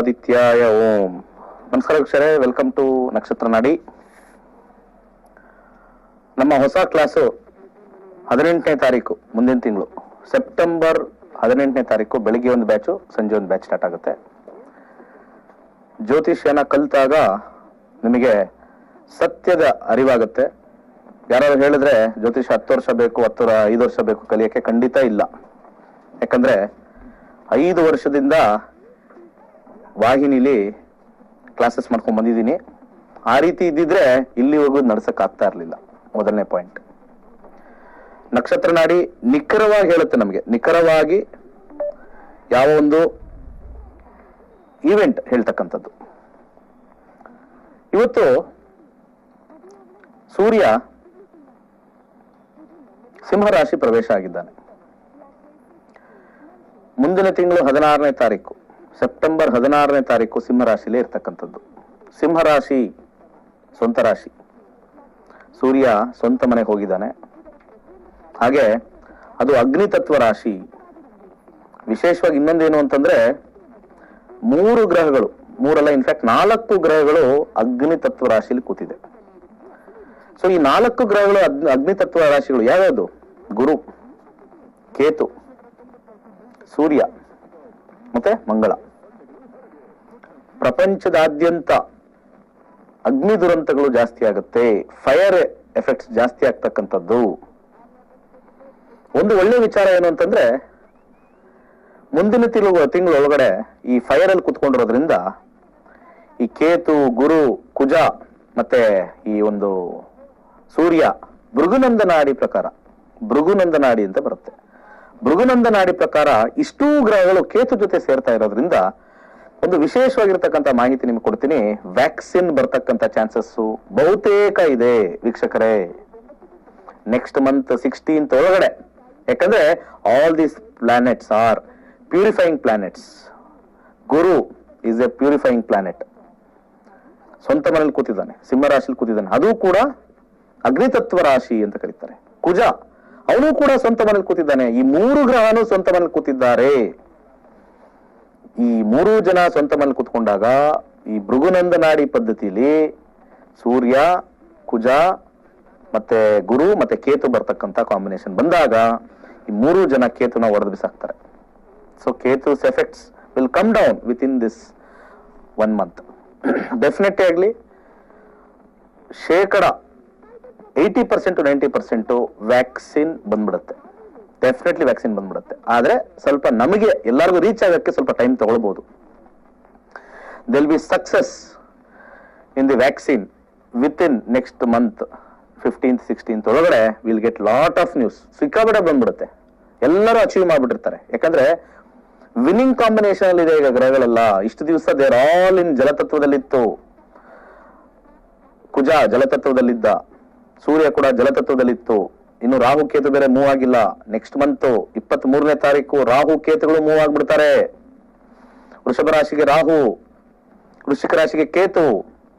ಆದಿತ್ಯಾಯ ಓಂ. ನಮಸ್ಕಾರ ವೀಕ್ಷಕರೇ, welcome to ನಕ್ಷತ್ರ ನಾಡಿ. ನಮ್ಮ ಹೊಸ ಕ್ಲಾಸು 18ನೇ ತಾರೀಕು, ಮುಂದಿನ ತಿಂಗಳು ಸೆಪ್ಟೆಂಬರ್ 18ನೇ ತಾರೀಕು ಬೆಳಿಗ್ಗೆ ಒಂದು ಬ್ಯಾಚು, ಸಂಜೆ ಒಂದು ಬ್ಯಾಚ್ ಸ್ಟಾರ್ಟ್ ಆಗುತ್ತೆ. ಜ್ಯೋತಿಷ್ಯನ ಕಲಿತಾಗ ನಿಮಗೆ ಸತ್ಯದ ಅರಿವಾಗುತ್ತೆ. ಯಾರು ಹೇಳಿದ್ರೆ ಜ್ಯೋತಿಷ್ಯ 10 ವರ್ಷ ಬೇಕು, 5 ವರ್ಷ ಬೇಕು ಕಲಿಯಕ್ಕೆ, ಖಂಡಿತ ಇಲ್ಲ. ಯಾಕಂದ್ರೆ 5 ವರ್ಷದಿಂದ ವಾಹಿನಿಲಿ ಕ್ಲಾಸಸ್ ಮಾಡ್ಕೊಂಡ್ ಬಂದಿದ್ದೀನಿ. ಆ ರೀತಿ ಇದ್ದಿದ್ರೆ ಇಲ್ಲಿವರೆಗೂ ನಡ್ಸಕ್ ಆಗ್ತಾ ಇರ್ಲಿಲ್ಲ. ಮೊದಲನೇ ಪಾಯಿಂಟ್, ನಕ್ಷತ್ರ ನಾಡಿ ನಿಖರವಾಗಿ ಹೇಳುತ್ತೆ ನಮಗೆ, ನಿಖರವಾಗಿ ಯಾವ ಒಂದು ಈವೆಂಟ್ ಹೇಳ್ತಕ್ಕಂಥದ್ದು. ಇವತ್ತು ಸೂರ್ಯ ಸಿಂಹರಾಶಿ ಪ್ರವೇಶ ಆಗಿದ್ದಾನೆ. ಮುಂದಿನ ತಿಂಗಳು 16ನೇ ತಾರೀಕು, ಸೆಪ್ಟೆಂಬರ್ 16ನೇ ತಾರೀಕು ಸಿಂಹರಾಶಿಲೇ ಇರ್ತಕ್ಕಂಥದ್ದು. ಸಿಂಹರಾಶಿ ಸ್ವಂತ ರಾಶಿ, ಸೂರ್ಯ ಸ್ವಂತ ಮನೆಗೆ ಹೋಗಿದ್ದಾನೆ. ಹಾಗೆ ಅದು ಅಗ್ನಿ ತತ್ವ ರಾಶಿ. ವಿಶೇಷವಾಗಿ ಇನ್ನೊಂದೇನು ಅಂತಂದ್ರೆ 3 ಗ್ರಹಗಳು, 3 ಅಲ್ಲ, ಇನ್ಫ್ಯಾಕ್ಟ್ 4 ಗ್ರಹಗಳು ಅಗ್ನಿ ತತ್ವ ರಾಶಿಲಿ ಕೂತಿದೆ. ಸೊ ಈ 4 ಗ್ರಹಗಳು ಅಗ್ನಿ ತತ್ವ ರಾಶಿಗಳು ಯಾವ್ಯಾವುದು? ಗುರು, ಕೇತು, ಸೂರ್ಯ ಮತ್ತೆ ಮಂಗಳ. ಪ್ರಪಂಚದಾದ್ಯಂತ ಅಗ್ನಿ ದುರಂತಗಳು ಜಾಸ್ತಿ ಆಗುತ್ತೆ, ಫೈರ್ ಎಫೆಕ್ಟ್ಸ್ ಜಾಸ್ತಿ ಆಗ್ತಕ್ಕಂಥದ್ದು. ಒಂದು ಒಳ್ಳೆ ವಿಚಾರ ಏನು ಅಂತಂದ್ರೆ, ಮುಂದಿನ ತಿಂಗಳು ಒಳಗಡೆ ಈ ಫೈರ್ ಅಲ್ಲಿ ಕುತ್ಕೊಂಡಿರೋದ್ರಿಂದ ಈ ಕೇತು, ಗುರು, ಕುಜ ಮತ್ತೆ ಈ ಒಂದು ಸೂರ್ಯ ಭೃಗುನಂದನಾಡಿ ಪ್ರಕಾರ, ಭೃಗುನಂದನಾಡಿ ಅಂತ ಬರುತ್ತೆ. ಭೃಗುನಂದನಾಡಿ ಪ್ರಕಾರ ಇಷ್ಟೂ ಗ್ರಹಗಳು ಕೇತು ಜೊತೆ ಸೇರ್ತಾ ಇರೋದ್ರಿಂದ ಒಂದು ವಿಶೇಷವಾಗಿರ್ತಕ್ಕಂಥ ಮಾಹಿತಿ ನಿಮ್ಗೆ ಕೊಡ್ತೀನಿ. ವ್ಯಾಕ್ಸಿನ್ ಬರ್ತಕ್ಕಂಥ ಚಾನ್ಸಸ್ ಬಹುತೇಕ ಇದೆ ವೀಕ್ಷಕರೇ, ನೆಕ್ಸ್ಟ್ ಮಂತ್ 16th ಒಳಗಡೆ. ಯಾಕಂದ್ರೆ all these planets R purifying planets. Guru is A purifying planet. ಸ್ವಂತ ಮನೇಲಿ ಕೂತಿದ್ದಾನೆ, ಸಿಂಹ ರಾಶಿಲಿ ಕೂತಿದ್ದಾನೆ. ಅದು ಕೂಡ ಅಗ್ನಿತತ್ವ ರಾಶಿ ಅಂತ ಕರೀತಾರೆ. ಕುಜ ಅವನು ಕೂಡ ಸ್ವಂತ ಮನೇಲಿ ಕೂತಿದ್ದಾನೆ. ಈ 3 ಗ್ರಹನು ಸ್ವಂತ ಮನೇಲಿ ಕೂತಿದ್ದಾರೆ. ಈ 3 ಜನ ಸ್ವಂತ ಮನೇಲಿ ಕೂತ್ಕೊಂಡಾಗ ಈ ಭೃಗುನಂದನಾಡಿ ಪದ್ಧತಿಯಲ್ಲಿ ಸೂರ್ಯ, ಕುಜ ಮತ್ತೆ ಗುರು ಮತ್ತೆ ಕೇತು ಬರ್ತಕ್ಕಂಥ ಕಾಂಬಿನೇಷನ್ ಬಂದಾಗ ಈ 3 ಜನ ಕೇತುನ ಹೊಡೆದು ಬಿಸಾಕ್ತಾರೆ. So Ketu's effects will come down within this 1 month. Definitely ಆಗ್ಲಿ ಶೇಕಡ 80% to 90% ವ್ಯಾಕ್ಸಿನ್ ಬಂದ್ಬಿಡುತ್ತೆ. ಡೆಫಿನೆಟ್ಲಿ ವ್ಯಾಕ್ಸಿನ್ ಬಂದ್ಬಿಡುತ್ತೆ. ಆದ್ರೆ ಸ್ವಲ್ಪ ನಮಗೆ ಎಲ್ಲರಿಗೂ ರೀಚ್ ಆಗಕ್ಕೆ ಸ್ವಲ್ಪ ಟೈಮ್ ತಗೊಳ್ಬಹುದು. They'll be success in the vaccine within next month 15th 16th ಒಳಗಡೆ will get lot of news. ಸಿಕ್ಕಾಪಟ್ಟೆ ಬಂದ್ಬಿಡುತ್ತೆ, ಎಲ್ಲರೂ ಅಚೀವ್ ಮಾಡ್ಬಿಟ್ಟಿರ್ತಾರೆ. ಯಾಕಂದ್ರೆ ವಿನ್ನಿಂಗ್ ಕಾಂಬಿನೇಷನ್ ಅಲ್ಲಿ ಇದೆ ಈಗ ಗ್ರಹಗಳೆಲ್ಲ. ಇಷ್ಟು ದಿವಸ ದೇರ್ ಆಲ್ ಇನ್ ಜಲತತ್ವದಲ್ಲಿತ್ತು. ಕುಜ ಜಲತತ್ವದಲ್ಲಿದ್ದ, ಸೂರ್ಯ ಕೂಡ ಜಲತತ್ವದಲ್ಲಿತ್ತು. ಇನ್ನು ರಾಹು ಕೇತು ಬೇರೆ ಮೂವ್ ಆಗಿಲ್ಲ. ನೆಕ್ಸ್ಟ್ ಮಂತ್ 23ನೇ ತಾರೀಕು ರಾಹು ಕೇತುಗಳು ಮೂವ್ ಆಗ್ಬಿಡ್ತಾರೆ. ವೃಷಭ ರಾಶಿಗೆ ರಾಹು, ವೃಶ್ಚಿಕ ರಾಶಿಗೆ ಕೇತು.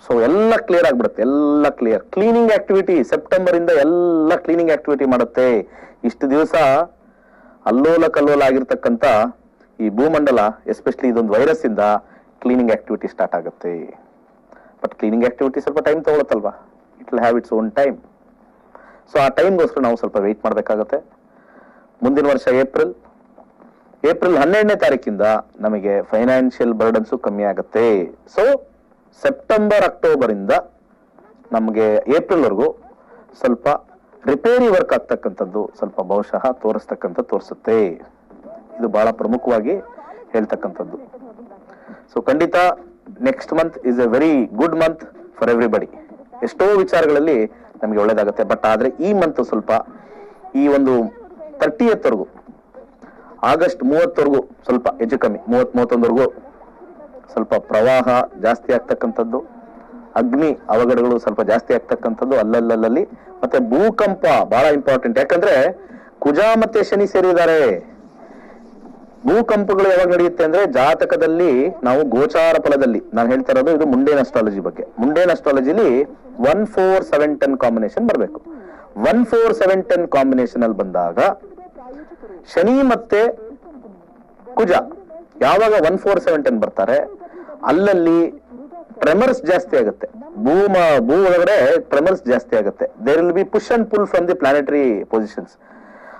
ಸೊ ಎಲ್ಲ ಕ್ಲಿಯರ್ ಆಗ್ಬಿಡುತ್ತೆ, ಎಲ್ಲ ಕ್ಲಿಯರ್. ಕ್ಲೀನಿಂಗ್ ಆಕ್ಟಿವಿಟಿ ಸೆಪ್ಟೆಂಬರ್ ಇಂದ ಎಲ್ಲ ಕ್ಲೀನಿಂಗ್ ಆಕ್ಟಿವಿಟಿ ಮಾಡುತ್ತೆ. ಇಷ್ಟು ದಿವಸ ಅಲ್ಲೋಲ ಕಲ್ಲೋಲ ಆಗಿರ್ತಕ್ಕಂಥ ಈ ಭೂಮಂಡಲ, ಎಸ್ಪೆಷಲಿ ಇದೊಂದು ವೈರಸ್ ಇಂದ ಕ್ಲೀನಿಂಗ್ ಆಕ್ಟಿವಿಟಿ ಸ್ಟಾರ್ಟ್ ಆಗುತ್ತೆ. ಬಟ್ ಕ್ಲೀನಿಂಗ್ ಆಕ್ಟಿವಿಟಿ ಸ್ವಲ್ಪ ಟೈಮ್ ತಗೊಳತ್ತಲ್ವಾ, it will have its own time. So ಆ ಟೈಮ್ಗೋಸ್ಕರ ನಾವು ಸ್ವಲ್ಪ ವೆಯ್ಟ್ ಮಾಡಬೇಕಾಗತ್ತೆ. ಮುಂದಿನ ವರ್ಷ ಏಪ್ರಿಲ್ 12ನೇ ತಾರೀಕಿಂದ ನಮಗೆ ಫೈನಾನ್ಷಿಯಲ್ ಬರ್ಡನ್ಸು ಕಮ್ಮಿ ಆಗುತ್ತೆ. ಸೊ ಸೆಪ್ಟೆಂಬರ್ ಅಕ್ಟೋಬರ್ ಇಂದ ನಮಗೆ ಏಪ್ರಿಲ್ ವರೆಗೂ ಸ್ವಲ್ಪ ರಿಪೇರಿ ವರ್ಕ್ ಆಗ್ತಕ್ಕಂಥದ್ದು ಸ್ವಲ್ಪ ಬಹುಶಃ ತೋರಿಸುತ್ತೆ. ಇದು ಬಹಳ ಪ್ರಮುಖವಾಗಿ ಹೇಳ್ತಕ್ಕಂಥದ್ದು. ಸೊ ಖಂಡಿತ next month is A very good month for everybody. ಎಷ್ಟೋ ವಿಚಾರಗಳಲ್ಲಿ ನಮಗೆ ಒಳ್ಳೇದಾಗುತ್ತೆ. ಬಟ್ ಆದ್ರೆ ಈ ಮಂತ್ ಸ್ವಲ್ಪ ಈ ಒಂದು 30th ವರೆಗೂ, ಆಗಸ್ಟ್ 30 ಸ್ವಲ್ಪ ಹೆಚ್ಚು ಕಮ್ಮಿ, 30-31 ಸ್ವಲ್ಪ ಪ್ರವಾಹ ಜಾಸ್ತಿ ಆಗ್ತಕ್ಕಂಥದ್ದು, ಅಗ್ನಿ ಅವಘಡಗಳು ಸ್ವಲ್ಪ ಜಾಸ್ತಿ ಆಗ್ತಕ್ಕಂಥದ್ದು ಅಲ್ಲಲ್ಲಿ. ಮತ್ತೆ ಭೂಕಂಪ ಬಹಳ ಇಂಪಾರ್ಟೆಂಟ್. ಯಾಕಂದ್ರೆ ಕುಜ ಮತ್ತೆ ಶನಿ ಸೇರಿದ್ದಾರೆ. ಭೂಕಂಪಗಳು ಯಾವಾಗ ನಡೆಯುತ್ತೆ ಅಂದ್ರೆ ಜಾತಕದಲ್ಲಿ ನಾವು ಗೋಚಾರ ಫಲದಲ್ಲಿ, ನಾನು ಹೇಳ್ತಾ ಇರೋದು ಇದು ಮುಂಡೇನ್ ಅಸ್ಟ್ರಾಲಜಿ ಬಗ್ಗೆ. ಮುಂಡೇನ್ ಅಸ್ಟ್ರಾಲಜಿಲಿ 1 4 7 10 ಕಾಂಬಿನೇಷನ್ ಬರಬೇಕು. 1 4 7 10 ಕಾಂಬಿನೇಷನ್ ಅಲ್ಲಿ ಬಂದಾಗ ಶನಿ ಮತ್ತೆ ಕುಜ ಯಾವಾಗ 1 4 7 10 ಬರ್ತಾರೆ ಅಲ್ಲಲ್ಲಿ ಟ್ರೆಮರ್ಸ್ ಜಾಸ್ತಿ ಆಗುತ್ತೆ. ಭೂ ಒಳಗಡೆ ಟ್ರೆಮರ್ಸ್ ಜಾಸ್ತಿ ಆಗುತ್ತೆ. There will be push and pull from the planetary positions.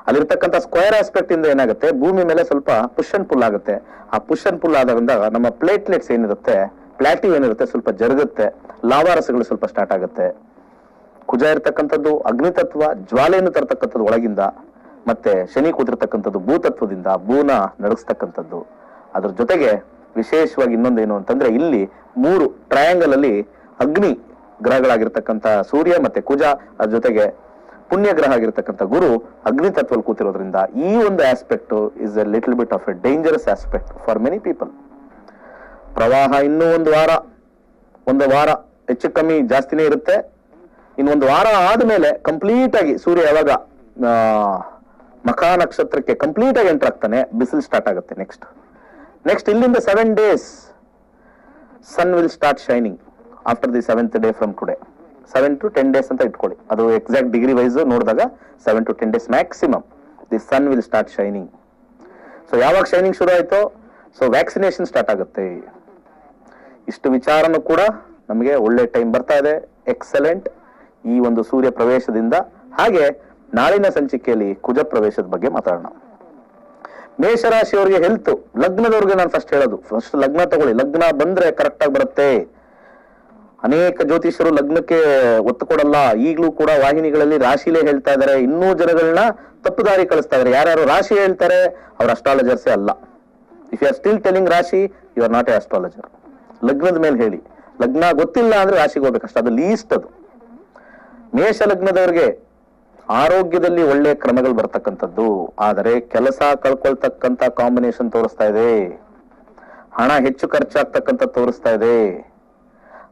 ಅಲ್ಲಿರ್ತಕ್ಕಂಥ ಸ್ಕ್ವೇರ್ ಆಸ್ಪೆಕ್ಟ್ ಇಂದ ಏನಾಗುತ್ತೆ, ಭೂಮಿ ಮೇಲೆ ಸ್ವಲ್ಪ ಪುಷ್ ಅಂಡ್ ಪುಲ್ ಆಗುತ್ತೆ. ಆ ಪುಷ್ ಅಂಡ್ ಪುಲ್ ಆದಾಗ ನಮ್ಮ ಪ್ಲೇಟ್ಲೆಟ್ಸ್ ಏನಿರುತ್ತೆ, ಪ್ಲಾಟಿವ್ ಏನಿರುತ್ತೆ ಸ್ವಲ್ಪ ಜರುಗುತ್ತೆ, ಲಾವಾರಸಗಳು ಸ್ವಲ್ಪ ಸ್ಟಾರ್ಟ್ ಆಗುತ್ತೆ. ಕುಜ ಇರ್ತಕ್ಕಂಥದ್ದು ಅಗ್ನಿತತ್ವ, ಜ್ವಾಲೆಯನ್ನು ತರತಕ್ಕಂಥದ್ದು ಒಳಗಿಂದ, ಮತ್ತೆ ಶನಿ ಕೂತಿರ್ತಕ್ಕಂಥದ್ದು ಭೂತತ್ವದಿಂದ ಭೂನ ನಡೆಸ್ತಕ್ಕಂಥದ್ದು. ಅದ್ರ ಜೊತೆಗೆ ವಿಶೇಷವಾಗಿ ಇನ್ನೊಂದೇನು ಅಂತಂದ್ರೆ, ಇಲ್ಲಿ 3 ಟ್ರಯಾಂಗಲ್ ಅಲ್ಲಿ ಅಗ್ನಿ ಗ್ರಹಗಳಾಗಿರ್ತಕ್ಕಂಥ ಸೂರ್ಯ ಮತ್ತೆ ಕುಜ, ಅದ್ರ ಜೊತೆಗೆ ಪುಣ್ಯ ಗ್ರಹ ಆಗಿರ್ತಕ್ಕಂಥ ಗುರು ಅಗ್ನಿ ತತ್ವದಲ್ಲಿ ಕೂತಿರೋದ್ರಿಂದ ಈ ಒಂದು aspect is A little bit of A dangerous aspect for many people. ಪ್ರವಾಹ ಇನ್ನೂ ಒಂದು ವಾರ ಹೆಚ್ಚು ಕಮ್ಮಿ ಜಾಸ್ತಿನೇ ಇರುತ್ತೆ. ಇನ್ನೊಂದು ವಾರ ಆದ್ಮೇಲೆ ಕಂಪ್ಲೀಟ್ ಆಗಿ ಸೂರ್ಯ ಯಾವಾಗ ಮಖಾ ನಕ್ಷತ್ರಕ್ಕೆ ಕಂಪ್ಲೀಟ್ ಆಗಿ ಎಂಟರ್ ಆಗ್ತಾನೆ, ಬಿಸಿಲು ಸ್ಟಾರ್ಟ್ ಆಗುತ್ತೆ. ನೆಕ್ಸ್ಟ್ ಇಲ್ಲಿಂದ 7 days sun will start shining after the 7th day from today. 7 to 10 days ಅಂತ ಇಟ್ಕೊಳ್ಳಿ. ಅದು ಎಕ್ಸಾಕ್ಟ್ ಡಿಗ್ರಿ ವೈಸ್ ನೋಡಿದಾಗ 7 to 10 days maximum the sun will start shining. So ಯಾವಾಗ ಶೈನಿಂಗ್ ಶುರು ಆಯ್ತೋ, ಸೊ ವ್ಯಾಕ್ಸಿನೇಷನ್ ಸ್ಟಾರ್ಟ್ ಆಗುತ್ತೆ. ಇಷ್ಟು ವಿಚಾರನೂ ಕೂಡ ನಮಗೆ ಒಳ್ಳೆ ಟೈಮ್ ಬರ್ತಾ ಇದೆ. ಎಕ್ಸಲೆಂಟ್ ಈ ಒಂದು ಸೂರ್ಯ ಪ್ರವೇಶದಿಂದ. ಹಾಗೆ ನಾಳಿನ ಸಂಚಿಕೆಯಲ್ಲಿ ಕುಜ ಪ್ರವೇಶದ ಬಗ್ಗೆ ಮಾತಾಡೋಣ. ಮೇಷರಾಶಿಯವರಿಗೆ ಹೆಲ್ತ್, ಲಗ್ನದವ್ರಿಗೆ ನಾನು ಫಸ್ಟ್ ಲಗ್ನ ತಗೊಳ್ಳಿ. ಲಗ್ನ ಬಂದ್ರೆ ಕರೆಕ್ಟ್ ಆಗಿ ಬರುತ್ತೆ. ಅನೇಕ ಜ್ಯೋತಿಷರು ಲಗ್ನಕ್ಕೆ ಒತ್ತು ಕೊಡಲ್ಲ. ಈಗಲೂ ಕೂಡ ವಾಹಿನಿಗಳಲ್ಲಿ ರಾಶಿಲೇ ಹೇಳ್ತಾ ಇದ್ದಾರೆ. ಇನ್ನೂ ಜನಗಳನ್ನ ತಪ್ಪು ದಾರಿ ಕಳಿಸ್ತಾ ಇದ್ದಾರೆ. ಯಾರ್ಯಾರು ರಾಶಿ ಹೇಳ್ತಾರೆ ಅವ್ರ ಅಸ್ಟ್ರಾಲಜರ್ಸೇ ಅಲ್ಲ. If you are still telling rashi, you are not a astrologer. ಲಗ್ನದ ಮೇಲೆ ಹೇಳಿ. ಲಗ್ನ ಗೊತ್ತಿಲ್ಲ ಅಂದ್ರೆ ರಾಶಿಗೆ ಹೋಗ್ಬೇಕಷ್ಟ, ಅದು ಲೀಸ್ಟ್. ಅದು ಮೇಷ ಲಗ್ನದವ್ರಿಗೆ ಆರೋಗ್ಯದಲ್ಲಿ ಒಳ್ಳೆ ಕ್ರಮಗಳು ಬರ್ತಕ್ಕಂಥದ್ದು. ಆದರೆ ಕೆಲಸ ಕಳ್ಕೊಳ್ತಕ್ಕಂಥ ಕಾಂಬಿನೇಷನ್ ತೋರಿಸ್ತಾ ಇದೆ. ಹಣ ಹೆಚ್ಚು ಖರ್ಚಾಗ್ತಕ್ಕಂಥ ತೋರಿಸ್ತಾ ಇದೆ.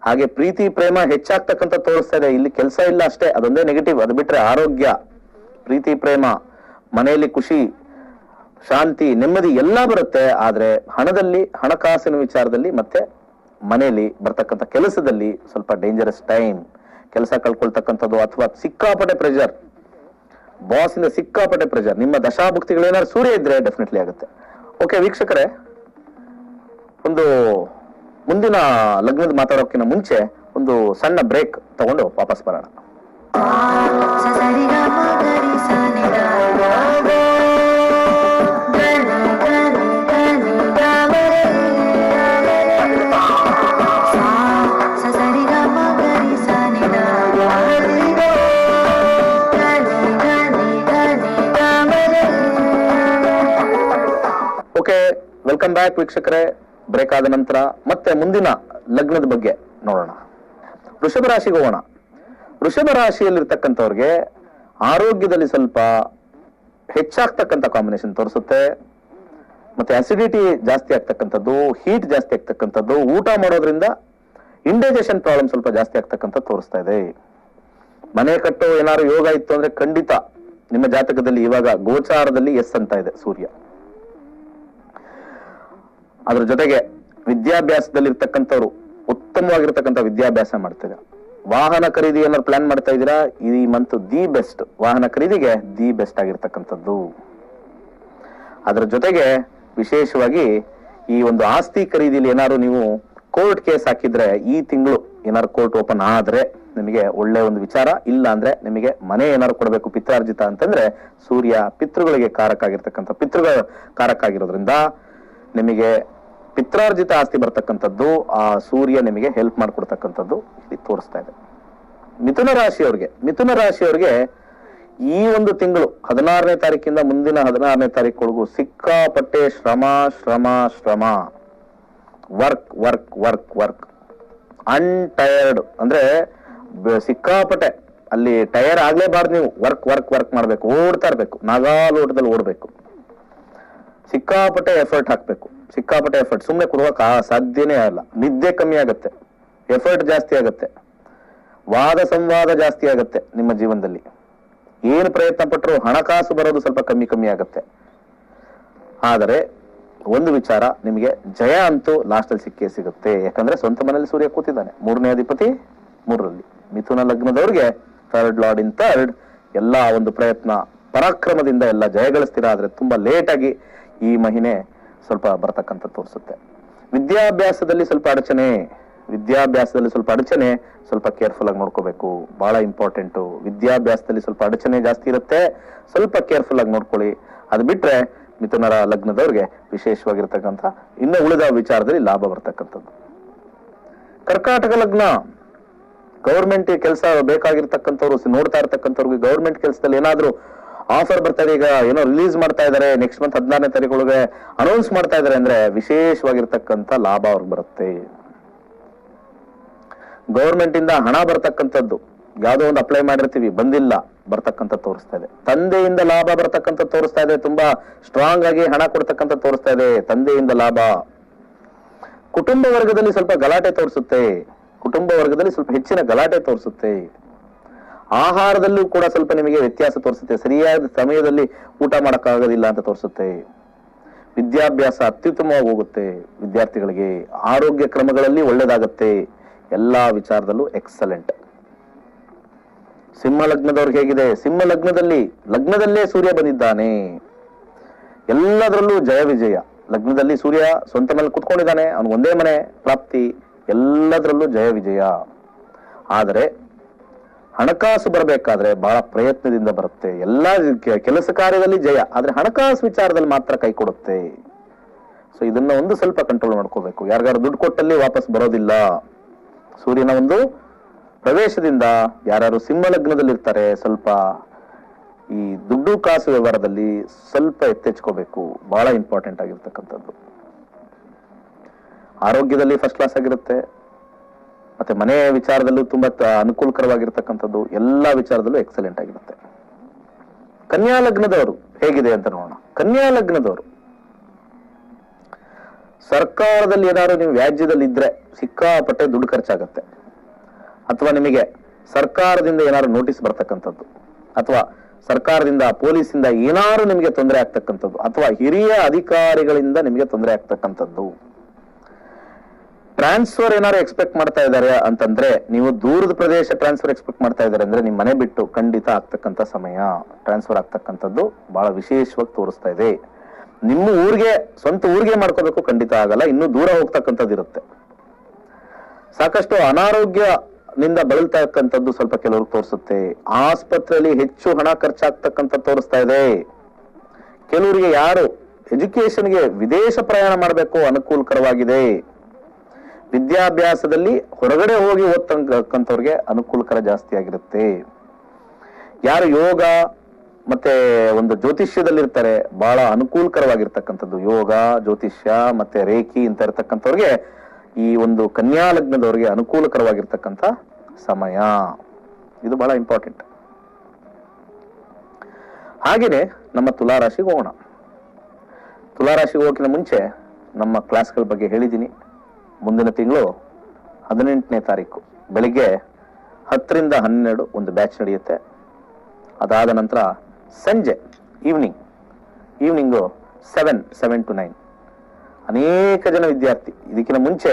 ಹಾಗೆ ಪ್ರೀತಿ ಪ್ರೇಮ ಹೆಚ್ಚಾಗ್ತಕ್ಕಂಥ ತೋರಿಸ್ತಾ ಇದೆ. ಇಲ್ಲಿ ಕೆಲಸ ಇಲ್ಲ ಅಷ್ಟೇ, ಅದೊಂದೇ ನೆಗೆಟಿವ್. ಅದು ಬಿಟ್ರೆ ಆರೋಗ್ಯ, ಪ್ರೀತಿ ಪ್ರೇಮ, ಮನೆಯಲ್ಲಿ ಖುಷಿ, ಶಾಂತಿ, ನೆಮ್ಮದಿ ಎಲ್ಲ ಬರುತ್ತೆ. ಆದ್ರೆ ಹಣಕಾಸಿನ ವಿಚಾರದಲ್ಲಿ ಮತ್ತೆ ಮನೆಯಲ್ಲಿ ಬರ್ತಕ್ಕಂಥ ಕೆಲಸದಲ್ಲಿ ಸ್ವಲ್ಪ ಡೇಂಜರಸ್ ಟೈಮ್. ಕೆಲಸ ಕಳ್ಕೊಳ್ತಕ್ಕಂಥದ್ದು ಅಥವಾ ಸಿಕ್ಕಾಪಟ್ಟೆ ಪ್ರೆಷರ್, ಬಾಸ್ ಇಂದ ಸಿಕ್ಕಾಪಟ್ಟೆ ಪ್ರೆಷರ್. ನಿಮ್ಮ ದಶಾಭುಕ್ತಿಗಳು ಏನಾದ್ರು ಸೂರ್ಯ ಇದ್ರೆ ಡೆಫಿನೆಟ್ಲಿ ಆಗುತ್ತೆ. ಓಕೆ ವೀಕ್ಷಕರೇ, ಒಂದು ಮುಂದಿನ ಲಗ್ನದ ಮಾತಾಡೋಕ್ಕಿಂತ ಮುಂಚೆ ಒಂದು ಸಣ್ಣ ಬ್ರೇಕ್ ತಗೊಂಡು ವಾಪಸ್ ಬರೋಣ. ಓಕೆ, ವೆಲ್ಕಮ್ ಬ್ಯಾಕ್ ವೀಕ್ಷಕರೇ. ಬ್ರೇಕ್ ಆದ ನಂತರ ಮತ್ತೆ ಮುಂದಿನ ಲಗ್ನದ ಬಗ್ಗೆ ನೋಡೋಣ. ವೃಷಭ ರಾಶಿಗೆ ಹೋಗೋಣ. ವೃಷಭ ರಾಶಿಯಲ್ಲಿರ್ತಕ್ಕಂಥವ್ರಿಗೆ ಆರೋಗ್ಯದಲ್ಲಿ ಸ್ವಲ್ಪ ಹೆಚ್ಚಾಗ್ತಕ್ಕಂಥ ಕಾಂಬಿನೇಷನ್ ತೋರಿಸುತ್ತೆ. ಮತ್ತೆ ಅಸಿಡಿಟಿ ಜಾಸ್ತಿ ಆಗ್ತಕ್ಕಂಥದ್ದು, ಹೀಟ್ ಜಾಸ್ತಿ ಆಗ್ತಕ್ಕಂಥದ್ದು, ಊಟ ಮಾಡೋದ್ರಿಂದ ಇಂಡೈಜೆಷನ್ ಪ್ರಾಬ್ಲಮ್ ಸ್ವಲ್ಪ ಜಾಸ್ತಿ ಆಗ್ತಕ್ಕಂಥ ತೋರಿಸ್ತಾ ಇದೆ. ಮನೆ ಕಟ್ಟೋ ಏನಾದ್ರು ಯೋಗ ಇತ್ತು ಅಂದ್ರೆ ಖಂಡಿತ ನಿಮ್ಮ ಜಾತಕದಲ್ಲಿ ಇವಾಗ ಗೋಚಾರದಲ್ಲಿ ಎಸ್ ಅಂತ ಇದೆ ಸೂರ್ಯ. ಅದ್ರ ಜೊತೆಗೆ ವಿದ್ಯಾಭ್ಯಾಸದಲ್ಲಿ ಇರ್ತಕ್ಕಂಥವ್ರು ಉತ್ತಮವಾಗಿರ್ತಕ್ಕಂಥ ವಿದ್ಯಾಭ್ಯಾಸ ಮಾಡ್ತಾರೆ. ವಾಹನ ಖರೀದಿ ಏನಾದ್ರು ಪ್ಲಾನ್ ಮಾಡ್ತಾ ಇದ್ದೀರಾ, ಈ ಮಂತ್ ದಿ ಬೆಸ್ಟ್, ವಾಹನ ಖರೀದಿಗೆ ದಿ ಬೆಸ್ಟ್ ಆಗಿರ್ತಕ್ಕಂಥದ್ದು. ಅದ್ರ ಜೊತೆಗೆ ವಿಶೇಷವಾಗಿ ಈ ಒಂದು ಆಸ್ತಿ ಖರೀದಿಲಿ ಏನಾದ್ರು ನೀವು ಕೋರ್ಟ್ ಕೇಸ್ ಹಾಕಿದ್ರೆ, ಈ ತಿಂಗಳು ಏನಾದ್ರು ಕೋರ್ಟ್ ಓಪನ್ ಆದ್ರೆ ನಿಮಗೆ ಒಳ್ಳೆ ಒಂದು ವಿಚಾರ. ಇಲ್ಲ ಅಂದ್ರೆ ನಿಮಗೆ ಮನೆ ಏನಾದ್ರು ಕೊಡಬೇಕು ಪಿತ್ರಾರ್ಜಿತ ಅಂತಂದ್ರೆ, ಸೂರ್ಯ ಪಿತೃಗಳಿಗೆ ಕಾರಕ ಆಗಿರ್ತಕ್ಕಂಥ, ಪಿತೃಗಳ ಕಾರಕ ಆಗಿರೋದ್ರಿಂದ ನಿಮಗೆ ಪಿತ್ರಾರ್ಜಿತ ಆಸ್ತಿ ಬರ್ತಕ್ಕಂಥದ್ದು, ಆ ಸೂರ್ಯ ನಿಮಗೆ ಹೆಲ್ಪ್ ಮಾಡ್ಕೊಡ್ತಕ್ಕಂಥದ್ದು ಇಲ್ಲಿ ತೋರಿಸ್ತಾ ಇದೆ. ಮಿಥುನ ರಾಶಿಯವರಿಗೆ ಈ ಒಂದು ತಿಂಗಳು 16ನೇ ತಾರೀಕಿಂದ ಮುಂದಿನ 16ನೇ ತಾರೀಕು ಸಿಕ್ಕಾಪಟ್ಟೆ ಶ್ರಮ, ವರ್ಕ್ ಅನ್ಟಯರ್ಡ್. ಅಂದ್ರೆ ಸಿಕ್ಕಾಪಟ್ಟೆ ಅಲ್ಲಿ ಟಯರ್ ಆಗ್ಲೇಬಾರ್ದು. ನೀವು ವರ್ಕ್ ಮಾಡ್ಬೇಕು, ಓಡ್ತಾ ಇರ್ಬೇಕು, ನಾಗಾಲೋಟದಲ್ಲಿ ಓಡ್ಬೇಕು, ಸಿಕ್ಕಾಪಟ್ಟೆ ಎಫರ್ಟ್ ಹಾಕ್ಬೇಕು. ಸುಮ್ಮನೆ ಕೊಡುವಕ್ಕೆ ಸಾಧ್ಯನೇ ಆಗಲ್ಲ. ನಿದ್ದೆ ಕಮ್ಮಿ ಆಗುತ್ತೆ, ಎಫರ್ಟ್ ಜಾಸ್ತಿ ಆಗುತ್ತೆ, ವಾದ ಸಂವಾದ ಜಾಸ್ತಿ ಆಗುತ್ತೆ. ನಿಮ್ಮ ಜೀವನದಲ್ಲಿ ಏನು ಪ್ರಯತ್ನ ಪಟ್ಟರು ಹಣಕಾಸು ಬರೋದು ಸ್ವಲ್ಪ ಕಮ್ಮಿ ಆಗುತ್ತೆ. ಆದರೆ ಒಂದು ವಿಚಾರ, ನಿಮಗೆ ಜಯ ಅಂತೂ ಲಾಸ್ಟ್ ಅಲ್ಲಿ ಸಿಕ್ಕೇ ಸಿಗುತ್ತೆ. ಯಾಕಂದ್ರೆ ಸ್ವಂತ ಮನೇಲಿ ಸೂರ್ಯ ಕೂತಿದ್ದಾನೆ, 3ನೇ ಅಧಿಪತಿ 3ರಲ್ಲಿ. ಮಿಥುನ ಲಗ್ನದವ್ರಿಗೆ 3rd ಲಾರ್ಡ್ ಇನ್ 3rd. ಎಲ್ಲ ಒಂದು ಪ್ರಯತ್ನ ಪರಾಕ್ರಮದಿಂದ ಎಲ್ಲ ಜಯಗಳಿಸ್ತೀರಾ. ಆದ್ರೆ ತುಂಬಾ ಲೇಟ್ ಆಗಿ ಈ ಮಹಿನೆ ಸ್ವಲ್ಪ ಬರ್ತಕ್ಕಂಥ ತೋರಿಸುತ್ತೆ. ವಿದ್ಯಾಭ್ಯಾಸದಲ್ಲಿ ಸ್ವಲ್ಪ ಅಡಚಣೆ, ಸ್ವಲ್ಪ ಕೇರ್ಫುಲ್ ಆಗಿ ನೋಡ್ಕೋಬೇಕು, ಬಹಳ ಇಂಪಾರ್ಟೆಂಟು. ವಿದ್ಯಾಭ್ಯಾಸದಲ್ಲಿ ಸ್ವಲ್ಪ ಅಡಚಣೆ ಜಾಸ್ತಿ ಇರುತ್ತೆ, ಸ್ವಲ್ಪ ಕೇರ್ಫುಲ್ ಆಗಿ ನೋಡ್ಕೊಳ್ಳಿ. ಅದು ಬಿಟ್ರೆ ಮಿಥುನ ಲಗ್ನದವ್ರಿಗೆ ವಿಶೇಷವಾಗಿರ್ತಕ್ಕಂಥ ಇನ್ನು ಉಳಿದ ವಿಚಾರದಲ್ಲಿ ಲಾಭ ಬರ್ತಕ್ಕಂಥದ್ದು. ಕರ್ಕಾಟಕ ಲಗ್ನ, ಗೌರ್ಮೆಂಟ್ ಕೆಲಸ ಬೇಕಾಗಿರ್ತಕ್ಕಂಥವ್ರು, ನೋಡ್ತಾ ಇರ್ತಕ್ಕಂಥವ್ರಿಗೆ ಗೌರ್ಮೆಂಟ್ ಕೆಲಸದಲ್ಲಿ ಏನಾದ್ರು ಆಫರ್ ಬರ್ತಾ ಇದೆ, ಈಗ ಏನೋ ರಿಲೀಸ್ ಮಾಡ್ತಾ ಇದಾರೆ, ನೆಕ್ಸ್ಟ್ ಮಂತ್ 16ನೇ ತಾರೀಕೊಳಗೆ ಅನೌನ್ಸ್ ಮಾಡ್ತಾ ಇದಾರೆ ಅಂದ್ರೆ ವಿಶೇಷವಾಗಿರ್ತಕ್ಕಂಥ ಲಾಭ ಅವ್ರಿಗೆ ಬರುತ್ತೆ. ಗೌರ್ಮೆಂಟ್ ಇಂದ ಹಣ ಬರ್ತಕ್ಕಂಥದ್ದು, ಯಾವ್ದೋ ಒಂದು ಅಪ್ಲೈ ಮಾಡಿರ್ತೀವಿ, ಬಂದಿಲ್ಲ, ಬರ್ತಕ್ಕಂಥ ತೋರಿಸ್ತಾ ಇದೆ. ತಂದೆಯಿಂದ ಲಾಭ ಬರ್ತಕ್ಕಂಥ ತೋರಿಸ್ತಾ ಇದೆ, ತುಂಬಾ ಸ್ಟ್ರಾಂಗ್ ಆಗಿ ಹಣ ಕೊಡ್ತಕ್ಕಂಥ ತೋರಿಸ್ತಾ ಇದೆ, ತಂದೆಯಿಂದ ಲಾಭ. ಕುಟುಂಬ ವರ್ಗದಲ್ಲಿ ಸ್ವಲ್ಪ ಗಲಾಟೆ ತೋರಿಸುತ್ತೆ, ಸ್ವಲ್ಪ ಹೆಚ್ಚಿನ ಗಲಾಟೆ ತೋರಿಸುತ್ತೆ. ಆಹಾರದಲ್ಲೂ ಕೂಡ ಸ್ವಲ್ಪ ನಿಮಗೆ ವ್ಯತ್ಯಾಸ ತೋರಿಸುತ್ತೆ, ಸರಿಯಾದ ಸಮಯದಲ್ಲಿ ಊಟ ಮಾಡಕ್ಕಾಗೋದಿಲ್ಲ ಅಂತ ತೋರಿಸುತ್ತೆ. ವಿದ್ಯಾಭ್ಯಾಸ ಅತ್ಯುತ್ತಮವಾಗಿ ಹೋಗುತ್ತೆ ವಿದ್ಯಾರ್ಥಿಗಳಿಗೆ, ಆರೋಗ್ಯ ಕ್ರಮಗಳಲ್ಲಿ ಒಳ್ಳೇದಾಗತ್ತೆ, ಎಲ್ಲಾ ವಿಚಾರದಲ್ಲೂ ಎಕ್ಸಲೆಂಟ್. ಸಿಂಹ ಲಗ್ನದವ್ರಿಗೆ ಹೇಗಿದೆ? ಸಿಂಹ ಲಗ್ನದಲ್ಲೇ ಸೂರ್ಯ ಬಂದಿದ್ದಾನೆ, ಎಲ್ಲದರಲ್ಲೂ ಜಯ ವಿಜಯ. ಲಗ್ನದಲ್ಲಿ ಸೂರ್ಯ ಸ್ವಂತ ಮೇಲೆ ಕುತ್ಕೊಂಡಿದ್ದಾನೆ, ಅವನು ಒಂದೇ ಮನೆ ಪ್ರಾಪ್ತಿ, ಎಲ್ಲದರಲ್ಲೂ ಜಯ ವಿಜಯ. ಆದರೆ ಹಣಕಾಸು ಬರಬೇಕಾದ್ರೆ ಬಹಳ ಪ್ರಯತ್ನದಿಂದ ಬರುತ್ತೆ. ಎಲ್ಲಾ ಕೆಲಸ ಕಾರ್ಯದಲ್ಲಿ ಜಯ, ಆದ್ರೆ ಹಣಕಾಸು ವಿಚಾರದಲ್ಲಿ ಮಾತ್ರ ಕೈ ಕೊಡುತ್ತೆ. ಸೊ ಇದನ್ನ ಒಂದು ಸ್ವಲ್ಪ ಕಂಟ್ರೋಲ್ ಮಾಡ್ಕೋಬೇಕು. ಯಾರಿಗಾರು ದುಡ್ಡು ಕೊಟ್ಟಲ್ಲಿ ವಾಪಸ್ ಬರೋದಿಲ್ಲ. ಸೂರ್ಯನ ಒಂದು ಪ್ರವೇಶದಿಂದ ಯಾರು ಸಿಂಹ ಲಗ್ನದಲ್ಲಿ ಇರ್ತಾರೆ, ಸ್ವಲ್ಪ ಈ ದುಡ್ಡು ಕಾಸು ವ್ಯವಹಾರದಲ್ಲಿ ಸ್ವಲ್ಪ ಎತ್ತೆಚ್ಕೋಬೇಕು, ಬಹಳ ಇಂಪಾರ್ಟೆಂಟ್ ಆಗಿರ್ತಕ್ಕಂಥದ್ದು. ಆರೋಗ್ಯದಲ್ಲಿ ಫಸ್ಟ್ ಕ್ಲಾಸ್ ಆಗಿರುತ್ತೆ, ಮತ್ತೆ ಮನೆ ವಿಚಾರದಲ್ಲೂ ತುಂಬಾ ಅನುಕೂಲಕರವಾಗಿರ್ತಕ್ಕಂಥದ್ದು, ಎಲ್ಲಾ ವಿಚಾರದಲ್ಲೂ ಎಕ್ಸಲೆಂಟ್ ಆಗಿರುತ್ತೆ. ಕನ್ಯಾ ಲಗ್ನದವರು ಹೇಗಿದೆ ಅಂತ ನೋಡೋಣ. ಕನ್ಯಾ ಲಗ್ನದವರು ಸರ್ಕಾರದಲ್ಲಿ ಏನಾದ್ರು ನೀವು ವ್ಯಾಜ್ಯದಲ್ಲಿ ಇದ್ರೆ ಸಿಕ್ಕಾಪಟ್ಟೆ ದುಡ್ಡು ಖರ್ಚಾಗತ್ತೆ, ಅಥವಾ ನಿಮಗೆ ಸರ್ಕಾರದಿಂದ ಏನಾದ್ರು ನೋಟಿಸ್ ಬರ್ತಕ್ಕಂಥದ್ದು, ಅಥವಾ ಸರ್ಕಾರದಿಂದ ಪೊಲೀಸಿಂದ ಏನಾದ್ರು ನಿಮಗೆ ತೊಂದರೆ ಆಗ್ತಕ್ಕಂಥದ್ದು, ಅಥವಾ ಹಿರಿಯ ಅಧಿಕಾರಿಗಳಿಂದ ನಿಮಗೆ ತೊಂದರೆ ಆಗ್ತಕ್ಕಂಥದ್ದು. ಟ್ರಾನ್ಸ್ಫರ್ ಏನಾದ್ರು ಎಕ್ಸ್ಪೆಕ್ಟ್ ಮಾಡ್ತಾ ಇದ್ದಾರೆ ಅಂತಂದ್ರೆ, ನೀವು ದೂರದ ಪ್ರದೇಶ ಟ್ರಾನ್ಸ್ಫರ್ ಎಕ್ಸ್ಪೆಕ್ಟ್ ಮಾಡ್ತಾ ಇದ್ದಾರೆ ಅಂದ್ರೆ ನಿಮ್ ಮನೆ ಬಿಟ್ಟು ಖಂಡಿತ ಆಗ್ತಕ್ಕಂಥ ಸಮಯ, ಟ್ರಾನ್ಸ್ಫರ್ ಆಗ್ತಕ್ಕಂಥದ್ದು ಬಹಳ ವಿಶೇಷವಾಗಿ ತೋರಿಸ್ತಾ ಇದೆ. ನಿಮ್ಮ ಸ್ವಂತ ಊರಿಗೆ ಮಾಡ್ಕೋಬೇಕು, ಖಂಡಿತ ಆಗಲ್ಲ, ಇನ್ನೂ ದೂರ ಹೋಗ್ತಕ್ಕಂಥದ್ದು ಇರುತ್ತೆ. ಸಾಕಷ್ಟು ಅನಾರೋಗ್ಯದಿಂದ ಬಳಲ್ತಕ್ಕಂಥದ್ದು ಸ್ವಲ್ಪ ಕೆಲವ್ರಿಗೆ ತೋರಿಸುತ್ತೆ. ಆಸ್ಪತ್ರೆಯಲ್ಲಿ ಹೆಚ್ಚು ಹಣ ಖರ್ಚಾಗ್ತಕ್ಕಂಥ ತೋರಿಸ್ತಾ ಇದೆ. ಕೆಲವರಿಗೆ ಯಾರು ಎಜುಕೇಶನ್ಗೆ ವಿದೇಶ ಪ್ರಯಾಣ ಮಾಡಬೇಕು ಅನುಕೂಲಕರವಾಗಿದೆ. ವಿದ್ಯಾಭ್ಯಾಸದಲ್ಲಿ ಹೊರಗಡೆ ಹೋಗಿ ಓದ್ತಕ್ಕಂಥವ್ರಿಗೆ ಅನುಕೂಲಕರ ಜಾಸ್ತಿ ಆಗಿರುತ್ತೆ. ಯಾರು ಯೋಗ ಮತ್ತೆ ಒಂದು ಜ್ಯೋತಿಷ್ಯದಲ್ಲಿ ಇರ್ತಾರೆ, ಬಹಳ ಅನುಕೂಲಕರವಾಗಿರ್ತಕ್ಕಂಥದ್ದು ಯೋಗ, ಜ್ಯೋತಿಷ್ಯ ಮತ್ತೆ ರೇಖಿ ಅಂತ ಇರ್ತಕ್ಕಂಥವ್ರಿಗೆ ಈ ಒಂದು ಕನ್ಯಾ ಲಗ್ನದವ್ರಿಗೆ ಅನುಕೂಲಕರವಾಗಿರ್ತಕ್ಕಂಥ ಸಮಯ. ಇದು ಬಹಳ ಇಂಪಾರ್ಟೆಂಟ್. ಹಾಗೇನೆ ನಮ್ಮ ತುಲಾರಾಶಿಗೆ ಹೋಗೋಣ. ತುಲಾರಾಶಿಗೆ ಹೋಗೋಕ್ಕಿಂತ ಮುಂಚೆ ನಮ್ಮ ಕ್ಲಾಸ್ಗಳ ಬಗ್ಗೆ ಹೇಳಿದ್ದೀನಿ. ಮುಂದಿನ ತಿಂಗಳು 18ನೇ ತಾರೀಕು ಬೆಳಿಗ್ಗೆ 10 ರಿಂದ 12 ಒಂದು ಬ್ಯಾಚ್ ನಡೆಯುತ್ತೆ. ಅದಾದ ನಂತರ ಸಂಜೆ ಈವ್ನಿಂಗು 7 to 9 ಅನೇಕ ಜನ ವಿದ್ಯಾರ್ಥಿ, ಇದಕ್ಕಿಂತ ಮುಂಚೆ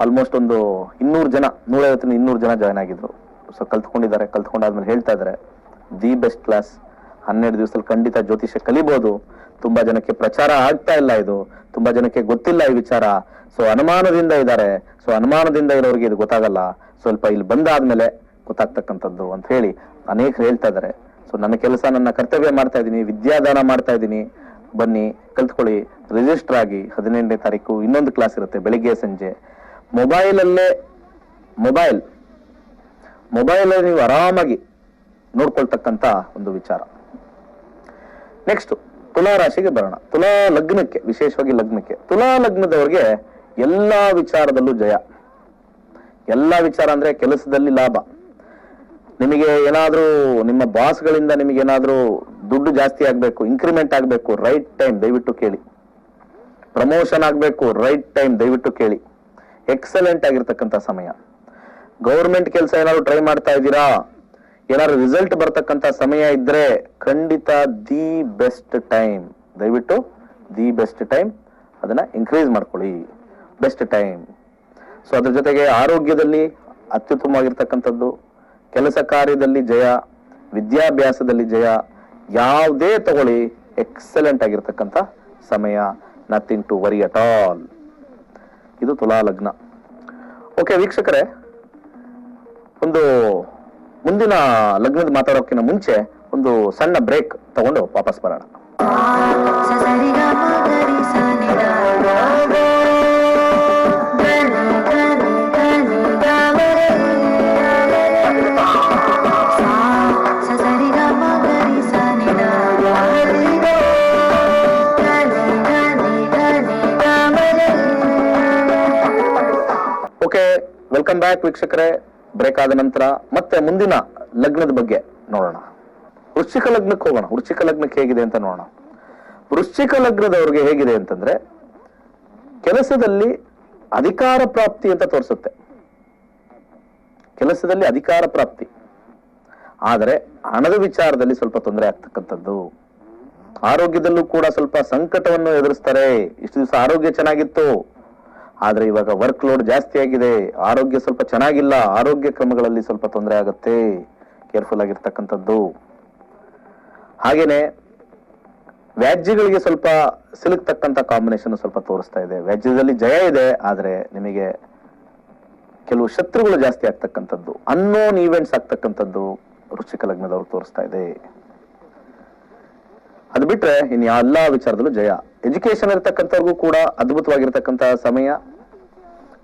ಆಲ್ಮೋಸ್ಟ್ ಒಂದು 200 ಜನ, 150-200 ಜನ ಜಾಯ್ನ್ ಆಗಿದ್ರು. ಸೊ ಕಲ್ತ್ಕೊಂಡಿದ್ದಾರೆ, ಕಲ್ತ್ಕೊಂಡಾದ್ಮೇಲೆ ಹೇಳ್ತಾ ಇದ್ದಾರೆ ದಿ ಬೆಸ್ಟ್ ಕ್ಲಾಸ್, 12 ದಿವಸದಲ್ಲಿ ಖಂಡಿತ ಜ್ಯೋತಿಷ್ಯ ಕಲಿಬಹುದು. ತುಂಬಾ ಜನಕ್ಕೆ ಪ್ರಚಾರ ಆಗ್ತಾ ಇಲ್ಲ, ಇದು ತುಂಬಾ ಜನಕ್ಕೆ ಗೊತ್ತಿಲ್ಲ ಈ ವಿಚಾರ. ಸೊ ಅನುಮಾನದಿಂದ ಇದ್ದಾರೆ, ಸೊ ಅನುಮಾನದಿಂದ ಇರೋರಿಗೆ ಇದು ಗೊತ್ತಾಗಲ್ಲ, ಸ್ವಲ್ಪ ಇಲ್ಲಿ ಬಂದಾದ್ಮೇಲೆ ಗೊತ್ತಾಗ್ತಕ್ಕಂಥದ್ದು ಅಂತ ಹೇಳಿ ಅನೇಕರು ಹೇಳ್ತಾ ಇದ್ದಾರೆ. ಸೊ ನನ್ನ ಕೆಲಸ, ನನ್ನ ಕರ್ತವ್ಯ ಮಾಡ್ತಾ ಇದ್ದೀನಿ, ವಿದ್ಯಾದಾನ ಮಾಡ್ತಾ ಇದ್ದೀನಿ, ಬನ್ನಿ ಕಲ್ತ್ಕೊಳ್ಳಿ, ರಿಜಿಸ್ಟರ್ ಆಗಿ. 18ನೇ ತಾರೀಕು ಇನ್ನೊಂದು ಕ್ಲಾಸ್ ಇರುತ್ತೆ ಬೆಳಿಗ್ಗೆ ಸಂಜೆ. ಮೊಬೈಲ್ ನೀವು ಆರಾಮಾಗಿ ನೋಡ್ಕೊಳ್ತಕ್ಕಂತ ಒಂದು ವಿಚಾರ. ನೆಕ್ಸ್ಟ್ ತುಲಾ ರಾಶಿಗೆ ಬರೋಣ. ತುಲಾ ಲಗ್ನಕ್ಕೆ, ವಿಶೇಷವಾಗಿ ಲಗ್ನಕ್ಕೆ, ತುಲಾ ಲಗ್ನದವ್ರಿಗೆ ಎಲ್ಲಾ ವಿಚಾರದಲ್ಲೂ ಜಯ. ಎಲ್ಲಾ ವಿಚಾರ ಅಂದ್ರೆ ಕೆಲಸದಲ್ಲಿ ಲಾಭ. ನಿಮಗೆ ಏನಾದ್ರೂ ನಿಮ್ಮ ಬಾಸ್ಗಳಿಂದ ನಿಮಗೆ ಏನಾದ್ರೂ ದುಡ್ಡು ಜಾಸ್ತಿ ಆಗ್ಬೇಕು, ಇನ್ಕ್ರಿಮೆಂಟ್ ಆಗ್ಬೇಕು, ರೈಟ್ ಟೈಮ್ ದಯವಿಟ್ಟು ಕೇಳಿ. ಪ್ರಮೋಷನ್ ಆಗ್ಬೇಕು, ರೈಟ್ ಟೈಮ್ ದಯವಿಟ್ಟು ಕೇಳಿ. ಎಕ್ಸಲೆಂಟ್ ಆಗಿರ್ತಕ್ಕಂಥ ಸಮಯ. ಗೌರ್ಮೆಂಟ್ ಕೆಲಸ ಏನಾದ್ರು ಟ್ರೈ ಮಾಡ್ತಾ ಇದ್ದೀರಾ, ಏನಾದ್ರು ರಿಸಲ್ಟ್ ಬರ್ತಕ್ಕಂಥ ಸಮಯ ಇದ್ರೆ ಖಂಡಿತ ದಿ ಬೆಸ್ಟ್ ಟೈಮ್, ದಯವಿಟ್ಟು ದಿ ಬೆಸ್ಟ್ ಟೈಮ್ ಅದನ್ನ ಇನ್ಕ್ರೀಸ್ ಮಾಡ್ಕೊಳ್ಳಿ, ಬೆಸ್ಟ್ ಟೈಮ್. ಸೊ ಅದ್ರ ಜೊತೆಗೆ ಆರೋಗ್ಯದಲ್ಲಿ ಅತ್ಯುತ್ತಮವಾಗಿರ್ತಕ್ಕಂಥದ್ದು, ಕೆಲಸ ಕಾರ್ಯದಲ್ಲಿ ಜಯ, ವಿದ್ಯಾಭ್ಯಾಸದಲ್ಲಿ ಜಯ, ಯಾವುದೇ ತಗೊಳ್ಳಿ ಎಕ್ಸಲೆಂಟ್ ಆಗಿರ್ತಕ್ಕಂಥ ಸಮಯ. Nothing to worry at all. ಇದು ತುಲಾ ಲಗ್ನ. ಓಕೆ ವೀಕ್ಷಕರೇ, ಒಂದು ಮುಂದಿನ ಲಗ್ನದ ಮಾತಾಡೋಕ್ಕಿಂತ ಮುಂಚೆ ಒಂದು ಸಣ್ಣ ಬ್ರೇಕ್ ತಗೊಂಡು ವಾಪಸ್ ಬರೋಣ. ಓಕೆ, ವೆಲ್ಕಮ್ ಬ್ಯಾಕ್ ವೀಕ್ಷಕರೇ. ಬ್ರೇಕ್ ಆದ ನಂತರ ಮತ್ತೆ ಮುಂದಿನ ಲಗ್ನದ ಬಗ್ಗೆ ನೋಡೋಣ. ವೃಶ್ಚಿಕ ಲಗ್ನಕ್ಕೆ ಹೋಗೋಣ. ವೃಶ್ಚಿಕ ಲಗ್ನಕ್ಕೆ ಹೇಗಿದೆ ಅಂತ ನೋಡೋಣ. ವೃಶ್ಚಿಕ ಲಗ್ನದವ್ರಿಗೆ ಹೇಗಿದೆ ಅಂತಂದ್ರೆ, ಕೆಲಸದಲ್ಲಿ ಅಧಿಕಾರ ಪ್ರಾಪ್ತಿ ಅಂತ ತೋರಿಸುತ್ತೆ. ಕೆಲಸದಲ್ಲಿ ಅಧಿಕಾರ ಪ್ರಾಪ್ತಿ, ಆದರೆ ಹಣದ ವಿಚಾರದಲ್ಲಿ ಸ್ವಲ್ಪ ತೊಂದರೆ ಆಗ್ತಕ್ಕಂಥದ್ದು. ಆರೋಗ್ಯದಲ್ಲೂ ಕೂಡ ಸ್ವಲ್ಪ ಸಂಕಟವನ್ನು ಎದುರಿಸ್ತಾರೆ. ಇಷ್ಟು ದಿವಸ ಆರೋಗ್ಯ ಚೆನ್ನಾಗಿತ್ತು, ಆದ್ರೆ ಇವಾಗ ವರ್ಕ್ ಲೋಡ್ ಜಾಸ್ತಿ ಆಗಿದೆ, ಆರೋಗ್ಯ ಸ್ವಲ್ಪ ಚೆನ್ನಾಗಿಲ್ಲ, ಆರೋಗ್ಯ ಕ್ರಮಗಳಲ್ಲಿ ಸ್ವಲ್ಪ ತೊಂದರೆ ಆಗುತ್ತೆ, ಕೇರ್ಫುಲ್ ಆಗಿರ್ತಕ್ಕಂಥದ್ದು. ಹಾಗೇನೆ ವ್ಯಾಜ್ಯಗಳಿಗೆ ಸ್ವಲ್ಪ ಸಿಲುಕ್ತಕ್ಕಂಥ ಕಾಂಬಿನೇಷನ್ ಸ್ವಲ್ಪ ತೋರಿಸ್ತಾ ಇದೆ. ವ್ಯಾಜ್ಯದಲ್ಲಿ ಜಯ ಇದೆ, ಆದ್ರೆ ನಿಮಗೆ ಕೆಲವು ಶತ್ರುಗಳು ಜಾಸ್ತಿ ಆಗ್ತಕ್ಕಂಥದ್ದು, ಅನ್ನೋನ್ ಈವೆಂಟ್ಸ್ ಆಗ್ತಕ್ಕಂಥದ್ದು ವೃಶ್ಚಿಕ ಲಗ್ನದವ್ರು ತೋರಿಸ್ತಾ ಇದೆ. ಅದು ಬಿಟ್ರೆ ಇನ್ನು ಎಲ್ಲಾ ವಿಚಾರದಲ್ಲೂ ಜಯ. ಎಜುಕೇಶನ್ ಇರ್ತಕ್ಕಂಥವ್ರಿಗೂ ಕೂಡ ಅದ್ಭುತವಾಗಿರ್ತಕ್ಕಂಥ ಸಮಯ.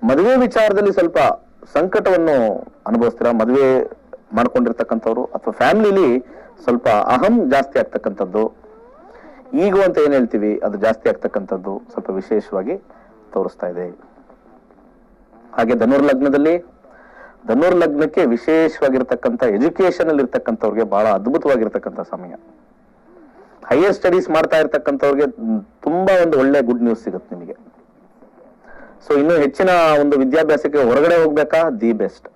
ಮದುವೆ ವಿಚಾರದಲ್ಲಿ ಸ್ವಲ್ಪ ಸಂಕಟವನ್ನು ಅನುಭವಿಸ್ತೀರಾ. ಮದುವೆ ಮಾಡ್ಕೊಂಡಿರ್ತಕ್ಕಂಥವ್ರು ಅಥವಾ ಫ್ಯಾಮಿಲಿಲಿ ಸ್ವಲ್ಪ ಅಹಂ ಜಾಸ್ತಿ ಆಗ್ತಕ್ಕಂಥದ್ದು, ಈಗೋ ಅಂತ ಏನ್ ಹೇಳ್ತೀವಿ ಅದು ಜಾಸ್ತಿ ಆಗ್ತಕ್ಕಂಥದ್ದು ಸ್ವಲ್ಪ ವಿಶೇಷವಾಗಿ ತೋರಿಸ್ತಾ ಇದೆ. ಹಾಗೆ ಧನುರ್ ಲಗ್ನಕ್ಕೆ ವಿಶೇಷವಾಗಿರ್ತಕ್ಕಂಥ ಎಜುಕೇಶನ್ ಅಲ್ಲಿ ಇರ್ತಕ್ಕಂಥವ್ರಿಗೆ ಬಹಳ ಅದ್ಭುತವಾಗಿರ್ತಕ್ಕಂಥ ಸಮಯ. ಹೈಯರ್ ಸ್ಟಡೀಸ್ ಮಾಡ್ತಾ ಇರ್ತಕ್ಕಂಥವ್ರಿಗೆ ತುಂಬಾ ಒಂದು ಒಳ್ಳೆ ಗುಡ್ ನ್ಯೂಸ್ ಸಿಗುತ್ತೆ ನಿಮಗೆ. ಸೊ ಇನ್ನು ಹೆಚ್ಚಿನ ಒಂದು ವಿದ್ಯಾಭ್ಯಾಸಕ್ಕೆ ಹೊರಗಡೆ ಹೋಗ್ಬೇಕಾ, ದಿ ಬೆಸ್ಟ್.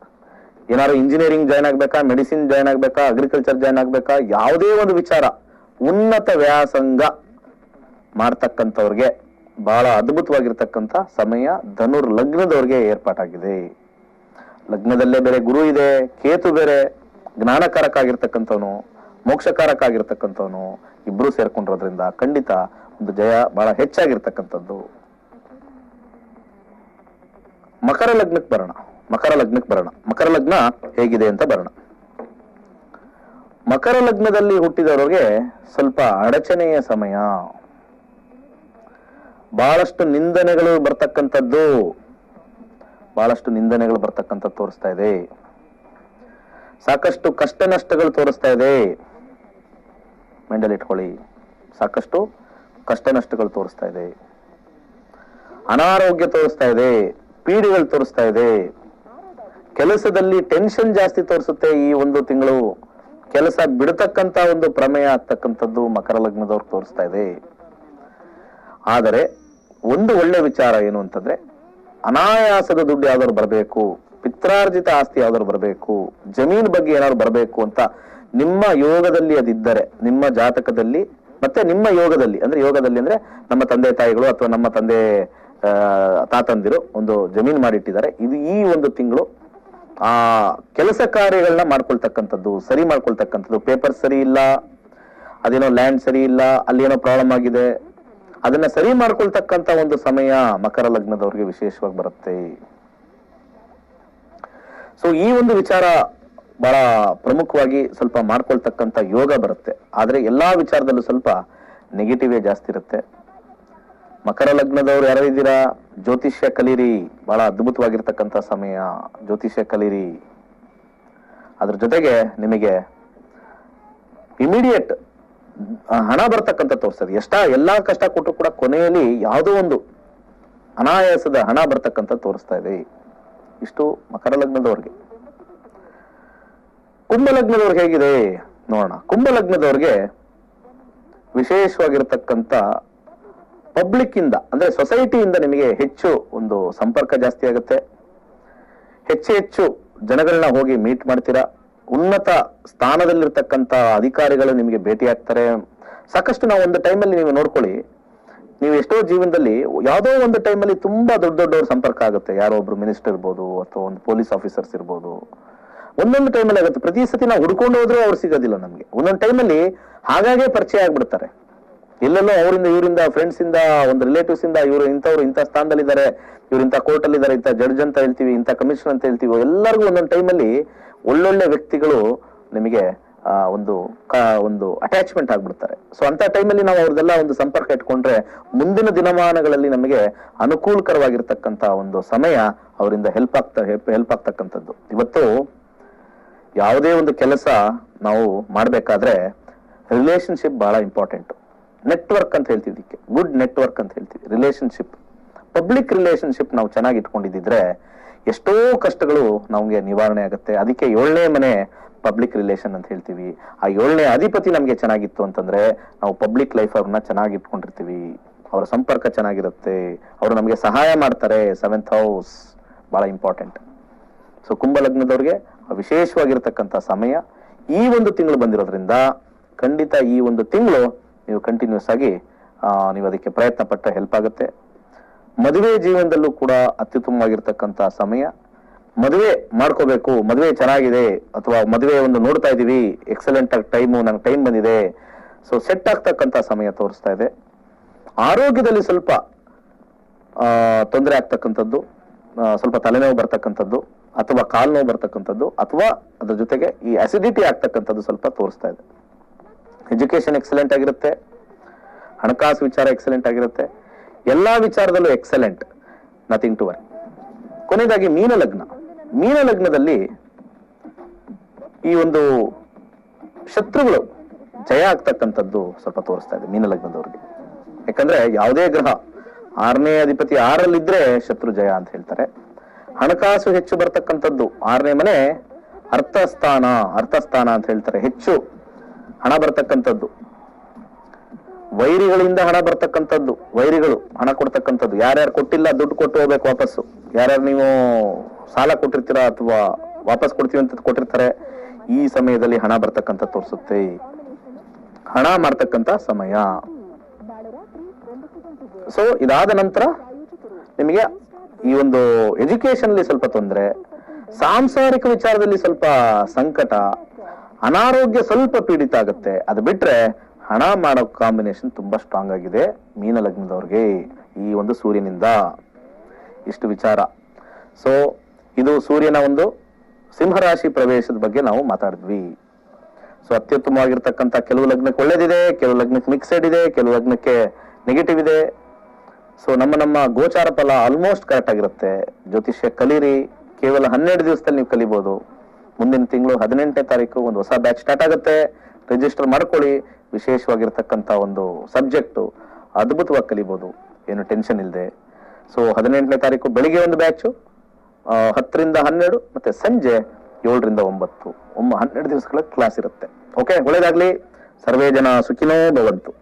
ಏನಾದ್ರು ಇಂಜಿನಿಯರಿಂಗ್ ಜಾಯ್ನ್ ಆಗ್ಬೇಕಾ, ಮೆಡಿಸಿನ್ ಜಾಯ್ನ್ ಆಗ್ಬೇಕಾ, ಅಗ್ರಿಕಲ್ಚರ್ ಜಾಯ್ನ್ ಆಗ್ಬೇಕಾ, ಯಾವುದೇ ಒಂದು ವಿಚಾರ ಉನ್ನತ ವ್ಯಾಸಂಗ ಮಾಡ್ತಕ್ಕಂಥವ್ರಿಗೆ ಬಹಳ ಅದ್ಭುತವಾಗಿರ್ತಕ್ಕಂಥ ಸಮಯ ಧನುರ್ ಲಗ್ನದವ್ರಿಗೆ ಏರ್ಪಾಟಾಗಿದೆ. ಲಗ್ನದಲ್ಲೇ ಬೇರೆ ಗುರು ಇದೆ, ಕೇತು ಬೇರೆ, ಜ್ಞಾನಕಾರಕ ಆಗಿರ್ತಕ್ಕಂಥವನು, ಮೋಕ್ಷಕಾರಕ ಆಗಿರ್ತಕ್ಕಂಥವನು, ಇಬ್ರು ಸೇರ್ಕೊಂಡಿರೋದ್ರಿಂದ ಖಂಡಿತ ಒಂದು ಜಯ ಬಹಳ ಹೆಚ್ಚಾಗಿರ್ತಕ್ಕಂಥದ್ದು. ಮಕರ ಲಗ್ನಕ್ಕೆ ಬರೋಣ. ಮಕರ ಲಗ್ನ ಹೇಗಿದೆ ಅಂತ ಬರೋಣ. ಮಕರ ಲಗ್ನದಲ್ಲಿ ಹುಟ್ಟಿದವರಿಗೆ ಸ್ವಲ್ಪ ಅಡಚಣೆಯ ಸಮಯ. ಬಹಳಷ್ಟು ನಿಂದನೆಗಳು ಬರ್ತಕ್ಕಂಥದ್ದು ತೋರಿಸ್ತಾ ಇದೆ. ಸಾಕಷ್ಟು ಕಷ್ಟ ನಷ್ಟಗಳು ತೋರಿಸ್ತಾ ಇದೆ. ಮೆಂಡಲ್ ಇಟ್ಕೊಳ್ಳಿ, ಸಾಕಷ್ಟು ಕಷ್ಟ ನಷ್ಟಗಳು ತೋರಿಸ್ತಾ ಇದೆ. ಅನಾರೋಗ್ಯ ತೋರಿಸ್ತಾ ಇದೆ, ಪೀಡೆಗಳು ತೋರಿಸ್ತಾ ಇದೆ. ಕೆಲಸದಲ್ಲಿ ಟೆನ್ಷನ್ ಜಾಸ್ತಿ ತೋರಿಸುತ್ತೆ. ಈ ಒಂದು ತಿಂಗಳು ಕೆಲಸ ಬಿಡತಕ್ಕಂತ ಒಂದು ಪ್ರಮೇಯ ಆಗ್ತಕ್ಕಂಥದ್ದು ಮಕರ ಲಗ್ನದವ್ರು ತೋರಿಸ್ತಾ ಇದೆ. ಆದರೆ ಒಂದು ಒಳ್ಳೆ ವಿಚಾರ ಏನು ಅಂತಂದ್ರೆ, ಅನಾಯಾಸದ ದುಡ್ಡು ಯಾವ್ದಾದ್ರು ಬರಬೇಕು, ಪಿತ್ರಾರ್ಜಿತ ಆಸ್ತಿ ಯಾವ್ದಾದ್ರು ಬರಬೇಕು, ಜಮೀನ್ ಬಗ್ಗೆ ಏನಾದ್ರು ಬರಬೇಕು ಅಂತ ನಿಮ್ಮ ಯೋಗದಲ್ಲಿ ಅದಿದ್ದರೆ, ನಿಮ್ಮ ಜಾತಕದಲ್ಲಿ ಮತ್ತೆ ನಿಮ್ಮ ಯೋಗದಲ್ಲಿ ಅಂದ್ರೆ ನಮ್ಮ ತಂದೆ ತಾಯಿಗಳು ಅಥವಾ ನಮ್ಮ ತಂದೆ ತಾತಂದಿರು ಒಂದು ಜಮೀನ್ ಮಾಡಿಟ್ಟಿದ್ದಾರೆ. ಇದು ಈ ಒಂದು ತಿಂಗಳು ಆ ಕೆಲಸ ಕಾರ್ಯಗಳನ್ನ ಮಾಡ್ಕೊಳ್ತಕ್ಕಂಥದ್ದು, ಸರಿ ಮಾಡ್ಕೊಳ್ತಕ್ಕಂಥದ್ದು. ಪೇಪರ್ ಸರಿ ಇಲ್ಲ, ಅದೇನೋ ಲ್ಯಾಂಡ್ ಸರಿ ಇಲ್ಲ, ಅಲ್ಲಿ ಏನೋ ಪ್ರಾಬ್ಲಮ್ ಆಗಿದೆ, ಅದನ್ನ ಸರಿ ಮಾಡ್ಕೊಳ್ತಕ್ಕಂಥ ಒಂದು ಸಮಯ ಮಕರ ಲಗ್ನದವ್ರಿಗೆ ವಿಶೇಷವಾಗಿ ಬರುತ್ತೆ. ಸೊ ಈ ಒಂದು ವಿಚಾರ ಬಹಳ ಪ್ರಮುಖವಾಗಿ ಸ್ವಲ್ಪ ಮಾಡ್ಕೊಳ್ತಕ್ಕಂಥ ಯೋಗ ಬರುತ್ತೆ. ಆದ್ರೆ ಎಲ್ಲಾ ವಿಚಾರದಲ್ಲೂ ಸ್ವಲ್ಪ ನೆಗೆಟಿವೇ ಜಾಸ್ತಿ ಇರುತ್ತೆ. ಮಕರ ಲಗ್ನದವ್ರು ಯಾರು ಇದ್ದೀರಾ, ಜ್ಯೋತಿಷ್ಯ ಕಲೀರಿ. ಬಹಳ ಅದ್ಭುತವಾಗಿರ್ತಕ್ಕಂಥ ಸಮಯ, ಜ್ಯೋತಿಷ್ಯ ಕಲೀರಿ. ಅದ್ರ ಜೊತೆಗೆ ನಿಮಗೆ ಇಮಿಡಿಯೇಟ್ ಹಣ ಬರ್ತಕ್ಕಂಥ ತೋರಿಸ್ತದೆ. ಎಲ್ಲಾ ಕಷ್ಟ ಕೊಟ್ಟರು ಕೂಡ ಕೊನೆಯಲ್ಲಿ ಯಾವುದೋ ಒಂದು ಅನಾಯಾಸದ ಹಣ ಬರ್ತಕ್ಕಂಥ ತೋರಿಸ್ತಾ ಇದೆ. ಇಷ್ಟು ಮಕರ ಲಗ್ನದವ್ರಿಗೆ. ಕುಂಭ ಲಗ್ನದವ್ರಿಗೆ ಹೇಗಿದೆ ನೋಡೋಣ. ಕುಂಭ ಲಗ್ನದವ್ರಿಗೆ ವಿಶೇಷವಾಗಿರ್ತಕ್ಕಂಥ ಪಬ್ಲಿಕ್ ಇಂದ ಅಂದ್ರೆ ಸೊಸೈಟಿಯಿಂದ ನಿಮಗೆ ಹೆಚ್ಚು ಒಂದು ಸಂಪರ್ಕ ಜಾಸ್ತಿ ಆಗುತ್ತೆ. ಹೆಚ್ಚು ಜನಗಳನ್ನ ಹೋಗಿ ಮೀಟ್ ಮಾಡ್ತೀರಾ. ಉನ್ನತ ಸ್ಥಾನದಲ್ಲಿರ್ತಕ್ಕಂಥ ಅಧಿಕಾರಿಗಳು ನಿಮಗೆ ಭೇಟಿ ಆಗ್ತಾರೆ. ಸಾಕಷ್ಟು ನಾವು ಒಂದು ಟೈಮಲ್ಲಿ ನೀವು ನೋಡ್ಕೊಳ್ಳಿ, ನೀವು ಎಷ್ಟೋ ಜೀವನದಲ್ಲಿ ಯಾವುದೋ ಒಂದು ಟೈಮಲ್ಲಿ ತುಂಬಾ ದೊಡ್ಡವ್ರ ಸಂಪರ್ಕ ಆಗುತ್ತೆ. ಯಾರೋ ಒಬ್ರು ಮಿನಿಸ್ಟರ್ ಇರ್ಬೋದು ಅಥವಾ ಒಂದು ಪೊಲೀಸ್ ಆಫೀಸರ್ಸ್ ಇರ್ಬೋದು. ಒಂದೊಂದು ಟೈಮಲ್ಲಿ ಆಗುತ್ತೆ. ಪ್ರತಿ ಸತಿ ನಾವು ಹುಡ್ಕೊಂಡು ಹೋದ್ರೂ ಅವ್ರು ಸಿಗೋದಿಲ್ಲ ನಮ್ಗೆ. ಒಂದೊಂದು ಟೈಮಲ್ಲಿ ಹಾಗಾಗೆ ಪರಿಚಯ ಆಗ್ಬಿಡ್ತಾರೆ. ಎಲ್ಲೆಲ್ಲೋ ಅವರಿಂದ ಇವರಿಂದ ಫ್ರೆಂಡ್ಸ್ ಇಂದ ಒಂದು ರಿಲೇಟಿವ್ಸ್ ಇಂದ ಇವರು ಇಂಥವ್ರು ಇಂಥ ಸ್ಥಾನದಲ್ಲಿದ್ದಾರೆ, ಇವ್ರು ಇಂಥ ಕೋರ್ಟ್ ಅಲ್ಲಿ ಇದ್ದಾರೆ, ಇಂಥ ಜಡ್ಜ್ ಅಂತ ಹೇಳ್ತೀವಿ, ಇಂಥ ಕಮಿಷನರ್ ಅಂತ ಹೇಳ್ತೀವಿ, ಎಲ್ಲರಿಗೂ ಒಂದೊಂದು ಟೈಮಲ್ಲಿ ಒಳ್ಳೊಳ್ಳೆ ವ್ಯಕ್ತಿಗಳು ನಿಮಗೆ ಒಂದು ಅಟ್ಯಾಚ್ಮೆಂಟ್ ಆಗ್ಬಿಡ್ತಾರೆ. ಸೊ ಅಂತ ಟೈಮಲ್ಲಿ ನಾವು ಅವ್ರದೆಲ್ಲ ಒಂದು ಸಂಪರ್ಕ ಇಟ್ಕೊಂಡ್ರೆ ಮುಂದಿನ ದಿನಮಾನಗಳಲ್ಲಿ ನಮಗೆ ಅನುಕೂಲಕರವಾಗಿರ್ತಕ್ಕಂಥ ಒಂದು ಸಮಯ ಅವರಿಂದ ಹೆಲ್ಪ್ ಆಗ್ತಕ್ಕಂಥದ್ದು. ಇವತ್ತು ಯಾವುದೇ ಒಂದು ಕೆಲಸ ನಾವು ಮಾಡ್ಬೇಕಾದ್ರೆ ರಿಲೇಶನ್ಶಿಪ್ ಬಹಳ ಇಂಪಾರ್ಟೆಂಟ್. ನೆಟ್ವರ್ಕ್ ಅಂತ ಹೇಳ್ತೀವಿ, ಇದಕ್ಕೆ ಗುಡ್ ನೆಟ್ವರ್ಕ್ ಅಂತ ಹೇಳ್ತೀವಿ. ರಿಲೇಶನ್ಶಿಪ್, ಪಬ್ಲಿಕ್ ರಿಲೇಶನ್ಶಿಪ್ ನಾವು ಚೆನ್ನಾಗಿ ಇಟ್ಕೊಂಡಿದ್ರೆ ಎಷ್ಟೋ ಕಷ್ಟಗಳು ನಮ್ಗೆ ನಿವಾರಣೆ ಆಗುತ್ತೆ. ಅದಕ್ಕೆ 7ನೇ ಮನೆ ಪಬ್ಲಿಕ್ ರಿಲೇಷನ್ ಅಂತ ಹೇಳ್ತೀವಿ. ಆ 7ನೇ ಅಧಿಪತಿ ನಮ್ಗೆ ಚೆನ್ನಾಗಿತ್ತು ಅಂತಂದ್ರೆ ನಾವು ಪಬ್ಲಿಕ್ ಲೈಫ್ ಅವ್ರನ್ನ ಚೆನ್ನಾಗಿ ಇಟ್ಕೊಂಡಿರ್ತೀವಿ, ಅವರ ಸಂಪರ್ಕ ಚೆನ್ನಾಗಿರುತ್ತೆ, ಅವರು ನಮ್ಗೆ ಸಹಾಯ ಮಾಡ್ತಾರೆ. 7th ಹೌಸ್ ಬಹಳ ಇಂಪಾರ್ಟೆಂಟ್. ಸೊ ಕುಂಭ ಲಗ್ನದವ್ರಿಗೆ ವಿಶೇಷವಾಗಿರ್ತಕ್ಕಂಥ ಸಮಯ ಈ ಒಂದು ತಿಂಗಳು ಬಂದಿರೋದ್ರಿಂದ ಖಂಡಿತ ಈ ಒಂದು ತಿಂಗಳು ನೀವು ಕಂಟಿನ್ಯೂಸ್ ಆಗಿ ನೀವು ಅದಕ್ಕೆ ಪ್ರಯತ್ನ ಪಟ್ಟ ಹೆಲ್ಪ್ ಆಗುತ್ತೆ. ಮದುವೆ ಜೀವನದಲ್ಲೂ ಕೂಡ ಅತ್ಯುತ್ತಮವಾಗಿರ್ತಕ್ಕಂಥ ಸಮಯ. ಮದುವೆ ಮಾಡ್ಕೋಬೇಕು, ಮದುವೆ ಚೆನ್ನಾಗಿದೆ, ಅಥವಾ ಮದುವೆ ಒಂದು ನೋಡ್ತಾ ಇದೀವಿ, ಎಕ್ಸಲೆಂಟ್ ಆಗಿ ನಂಗೆ ಟೈಮ್ ಬಂದಿದೆ, ಸೊ ಸೆಟ್ ಆಗ್ತಕ್ಕಂಥ ಸಮಯ ತೋರಿಸ್ತಾ ಇದೆ. ಆರೋಗ್ಯದಲ್ಲಿ ಸ್ವಲ್ಪ ತೊಂದರೆ ಆಗ್ತಕ್ಕಂಥದ್ದು, ಸ್ವಲ್ಪ ತಲೆನೋವು ಬರ್ತಕ್ಕಂಥದ್ದು, ಅಥವಾ ಕಾಲು ನೋವು ಬರ್ತಕ್ಕಂಥದ್ದು, ಅಥವಾ ಅದ್ರ ಜೊತೆಗೆ ಈ ಅಸಿಡಿಟಿ ಆಗ್ತಕ್ಕಂಥದ್ದು ಸ್ವಲ್ಪ ತೋರಿಸ್ತಾ ಇದೆ. ಎಜುಕೇಶನ್ ಎಕ್ಸಲೆಂಟ್ ಆಗಿರುತ್ತೆ, ಹಣಕಾಸು ವಿಚಾರ ಎಕ್ಸಲೆಂಟ್ ಆಗಿರುತ್ತೆ, ಎಲ್ಲಾ ವಿಚಾರದಲ್ಲೂ ಎಕ್ಸಲೆಂಟ್, ನಥಿಂಗ್ ಟು ವರಿ. ಕೊನೆಯದಾಗಿ ಮೀನ ಲಗ್ನದಲ್ಲಿ ಈ ಒಂದು ಶತ್ರುಗಳು ಜಯ ಆಗ್ತಕ್ಕಂಥದ್ದು ಸ್ವಲ್ಪ ತೋರಿಸ್ತಾ ಇದೆ ಮೀನ ಲಗ್ನದವ್ರಿಗೆ. ಯಾಕಂದ್ರೆ ಯಾವುದೇ ಗ್ರಹ 6ನೇ ಅಧಿಪತಿ 6ರಲ್ಲಿದ್ರೆ ಶತ್ರು ಜಯ ಅಂತ ಹೇಳ್ತಾರೆ. ಹಣಕಾಸು ಹೆಚ್ಚು ಬರ್ತಕ್ಕಂಥದ್ದು, 6ನೇ ಮನೆ ಅರ್ಥಸ್ಥಾನ ಅಂತ ಹೇಳ್ತಾರೆ, ಹೆಚ್ಚು ಹಣ ಬರ್ತಕ್ಕಂಥದ್ದು. ವೈರಿಗಳಿಂದ ಹಣ ಬರ್ತಕ್ಕಂಥದ್ದು, ವೈರಿಗಳು ಹಣ ಕೊಡ್ತಕ್ಕಂಥದ್ದು. ಯಾರ್ಯಾರು ಕೊಟ್ಟಿಲ್ಲ ದುಡ್ಡು ಕೊಟ್ಟು ಹೋಗ್ಬೇಕು ವಾಪಸ್ಸು. ಯಾರ್ಯಾರು ನೀವು ಸಾಲ ಕೊಟ್ಟಿರ್ತೀರಾ ಅಥವಾ ವಾಪಸ್ ಕೊಡ್ತೀವಿ ಅಂತ ಕೊಟ್ಟಿರ್ತಾರೆ, ಈ ಸಮಯದಲ್ಲಿ ಹಣ ಬರ್ತಕ್ಕಂಥ ತೋರಿಸುತ್ತೆ. ಹಣ ಮಾಡ್ತಕ್ಕಂಥ ಸಮಯ. ಸೊ ಇದಾದ ನಂತರ ನಿಮಗೆ ಈ ಒಂದು ಎಜುಕೇಶನ್ ಅಲ್ಲಿ ಸ್ವಲ್ಪ ತೊಂದರೆ, ಸಾಂಸಾರಿಕ ವಿಚಾರದಲ್ಲಿ ಸ್ವಲ್ಪ ಸಂಕಟ, ಅನಾರೋಗ್ಯ ಸ್ವಲ್ಪ ಪೀಡಿತ ಆಗುತ್ತೆ. ಅದು ಬಿಟ್ರೆ ಹಣ ಮಾಡೋ ಕಾಂಬಿನೇಷನ್ ತುಂಬಾ ಸ್ಟ್ರಾಂಗ್ ಆಗಿದೆ ಮೀನ ಲಗ್ನದವ್ರಿಗೆ ಈ ಒಂದು ಸೂರ್ಯನಿಂದ. ಇಷ್ಟು ವಿಚಾರ. ಸೊ ಇದು ಸೂರ್ಯನ ಒಂದು ಸಿಂಹರಾಶಿ ಪ್ರವೇಶದ ಬಗ್ಗೆ ನಾವು ಮಾತಾಡಿದ್ವಿ. ಸೊ ಅತ್ಯುತ್ತಮವಾಗಿರ್ತಕ್ಕಂಥ ಕೆಲವು ಲಗ್ನಕ್ಕೆ ಒಳ್ಳೇದಿದೆ, ಕೆಲವು ಲಗ್ನಕ್ಕೆ ಮಿಕ್ಸೆಡ್ ಇದೆ, ಕೆಲವು ಲಗ್ನಕ್ಕೆ ನೆಗೆಟಿವ್ ಇದೆ. ಸೊ ನಮ್ಮ ಗೋಚಾರ ಫಲ ಆಲ್ಮೋಸ್ಟ್ ಕರೆಕ್ಟ್ ಆಗಿರುತ್ತೆ. ಜ್ಯೋತಿಷ್ಯ ಕಲೀರಿ, ಕೇವಲ 12 ದಿವಸದಲ್ಲಿ ನೀವು ಕಲಿಬಹುದು. ಮುಂದಿನ ತಿಂಗಳು 18ನೇ ತಾರೀಕು ಒಂದು ಹೊಸ ಬ್ಯಾಚ್ ಸ್ಟಾರ್ಟ್ ಆಗುತ್ತೆ. ರಿಜಿಸ್ಟರ್ ಮಾಡ್ಕೊಳ್ಳಿ. ವಿಶೇಷವಾಗಿರ್ತಕ್ಕಂಥ ಒಂದು ಸಬ್ಜೆಕ್ಟ್ ಅದ್ಭುತವಾಗಿ ಕಲಿಬಹುದು, ಏನು ಟೆನ್ಷನ್ ಇಲ್ಲದೆ. ಸೊ 18ನೇ ತಾರೀಕು ಬೆಳಿಗ್ಗೆ ಒಂದು ಬ್ಯಾಚು, 10 ರಿಂದ 12, ಮತ್ತೆ ಸಂಜೆ 7 ರಿಂದ 9, 12 ದಿವಸಗಳ ಕ್ಲಾಸ್ ಇರುತ್ತೆ. ಓಕೆ, ಒಳ್ಳೇದಾಗ್ಲಿ. ಸರ್ವೇ ಜನ ಸುಖಿನೋ ಭವಂತು.